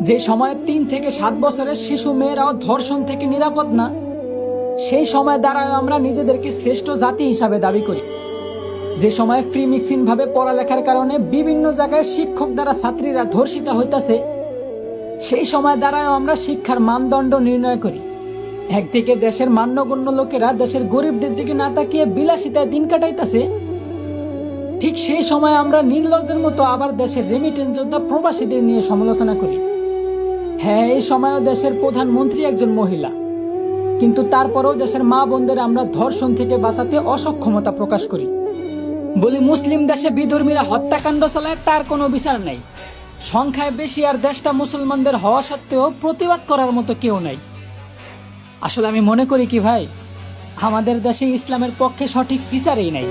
যে সময় 3 থেকে 7 বছরের শিশু মেয়েরাও ধর্ষণ থেকে নিরাপদ না, সেই সময় দ্বারাও আমরা নিজেদেরকে শ্রেষ্ঠ জাতি হিসাবে দাবি করি। যে সময় ফ্রি মিক্সিং ভাবে পড়ালেখার কারণে বিভিন্ন জায়গায় শিক্ষক দ্বারা ছাত্রীরা ধর্ষিত হইতাছে, সেই সময় দ্বারাও আমরা শিক্ষার মানদণ্ড নির্ণয় করি। একদিকে দেশের মান্যগণ্য লোকেরা দেশের গরিবদের দিকে না তাকিয়ে বিলাসিতায় দিন কাটাইতেছে, ঠিক সেই সময় আমরা নির্লজ্জের মতো আবার দেশের রেমিটেন্স যোদ্ধা প্রবাসীদের নিয়ে সমালোচনা করি। হ্যাঁ, এই সময়ও দেশের প্রধানমন্ত্রী একজন মহিলা, কিন্তু তারপরেও দেশের মা বোনদের আমরা ধর্ষণ থেকে বাঁচাতে অসক্ষমতা প্রকাশ করি। বলি মুসলিম দেশে বিধর্মীরা হত্যাকাণ্ড চালায়, তার কোনো বিচার নাই। সংখ্যায় বেশি আর দেশটা মুসলমানদের হওয়া সত্ত্বেও প্রতিবাদ করার মতো কেউ নাই। আসলে আমি মনে করি কি ভাই, আমাদের দেশে ইসলামের পক্ষে সঠিক বিচারই নাই।